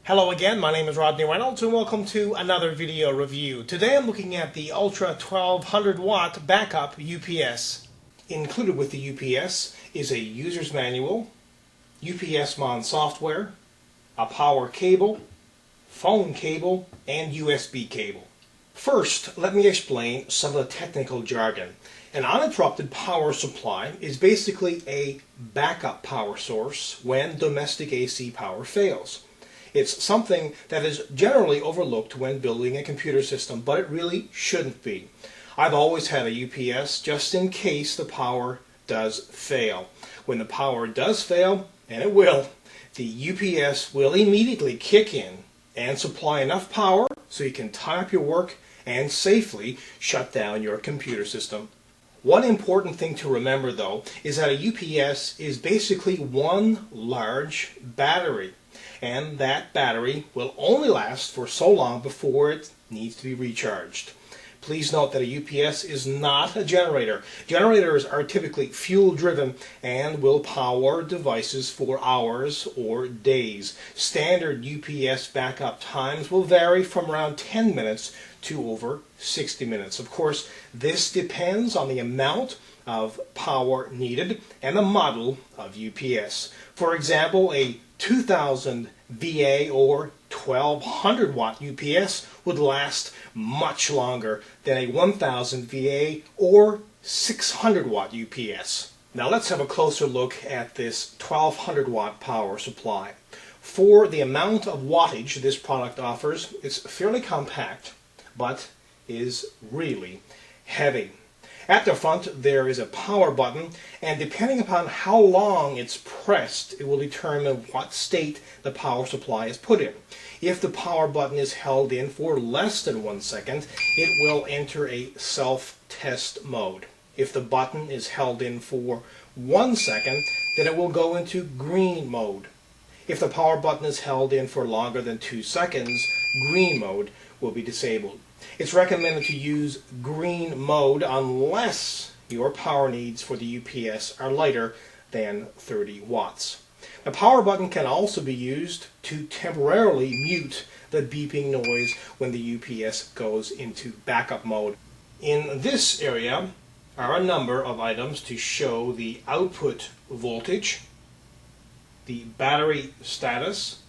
Hello again, my name is Rodney Reynolds and welcome to another video review. Today I'm looking at the Ultra 1200 watt backup UPS. Included with the UPS is a user's manual, UPS Mon software, a power cable, phone cable, and USB cable. First, let me explain some of the technical jargon. An uninterrupted power supply is basically a backup power source when domestic AC power fails. It's something that is generally overlooked when building a computer system, but it really shouldn't be. I've always had a UPS just in case the power does fail. When the power does fail, and it will, the UPS will immediately kick in and supply enough power so you can tie up your work and safely shut down your computer system. One important thing to remember, though, is that a UPS is basically one large battery. And that battery will only last for so long before it needs to be recharged. Please note that a UPS is not a generator. Generators are typically fuel-driven and will power devices for hours or days. Standard UPS backup times will vary from around 10 minutes to over 60 minutes. Of course, this depends on the amount of power needed and the model of UPS. For example, a 2000 VA or 1200 watt UPS would last much longer than a 1000 VA or 600 watt UPS. Now let's have a closer look at this 1200 watt power supply. For the amount of wattage this product offers, it's fairly compact, but is really heavy. At the front there is a power button, and depending upon how long it's pressed, it will determine what state the power supply is put in. If the power button is held in for less than 1 second, it will enter a self-test mode. If the button is held in for 1 second, then it will go into green mode. If the power button is held in for longer than 2 seconds, green mode will be disabled. It's recommended to use green mode unless your power needs for the UPS are lighter than 30 watts. The power button can also be used to temporarily mute the beeping noise when the UPS goes into backup mode. In this area are a number of items to show the output voltage, the battery status,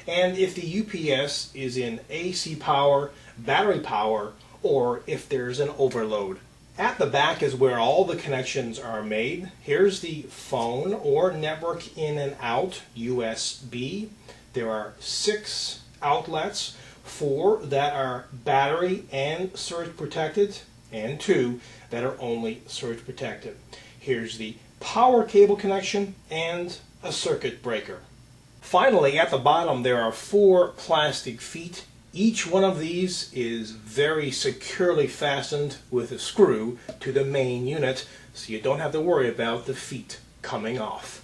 and if the UPS is in AC power, battery power, or if there's an overload. At the back is where all the connections are made. Here's the phone or network in and out USB. There are 6 outlets, 4 that are battery and surge protected, and 2 that are only surge protected. Here's the power cable connection and a circuit breaker. Finally, at the bottom there are 4 plastic feet. Each one of these is very securely fastened with a screw to the main unit, so you don't have to worry about the feet coming off.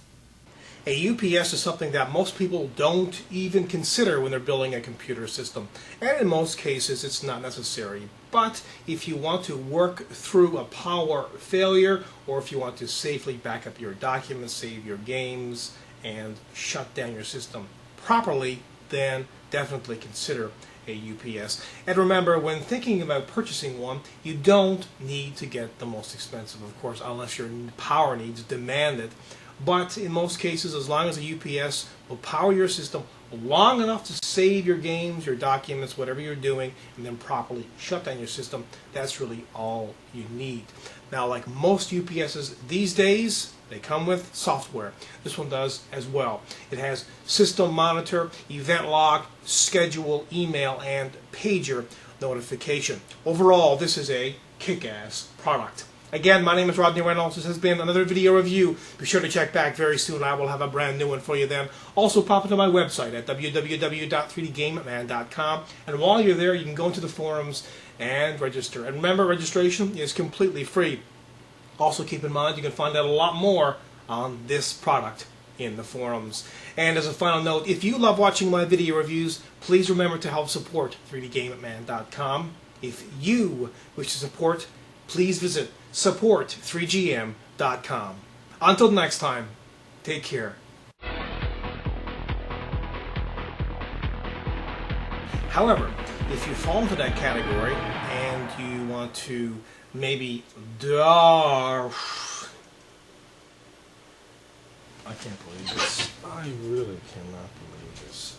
A UPS is something that most people don't even consider when they're building a computer system, and in most cases it's not necessary. But if you want to work through a power failure, or if you want to safely back up your documents, save your games, and shut down your system properly, then definitely consider a UPS. And remember, when thinking about purchasing one, you don't need to get the most expensive, of course, unless your power needs demand it. But in most cases, as long as a UPS will power your system long enough to save your games, your documents, whatever you're doing, and then properly shut down your system, that's really all you need. Now, like most UPSs these days, they come with software. This one does as well. It has system monitor, event log, schedule, email, and pager notification. Overall, this is a kick-ass product. Again, my name is Rodney Reynolds. This has been another video review. Be sure to check back very soon. I will have a brand new one for you then. Also, pop into my website at www.3dgameman.com. And while you're there, you can go into the forums and register. And remember, registration is completely free. Also, keep in mind, you can find out a lot more on this product. in the forums. And as a final note, if you love watching my video reviews, please remember to help support 3dgameitman.com. If you wish to support, please visit support3gm.com. Until next time, take care. However, if you fall into that category and you want to maybe I can't believe this. I really cannot believe this.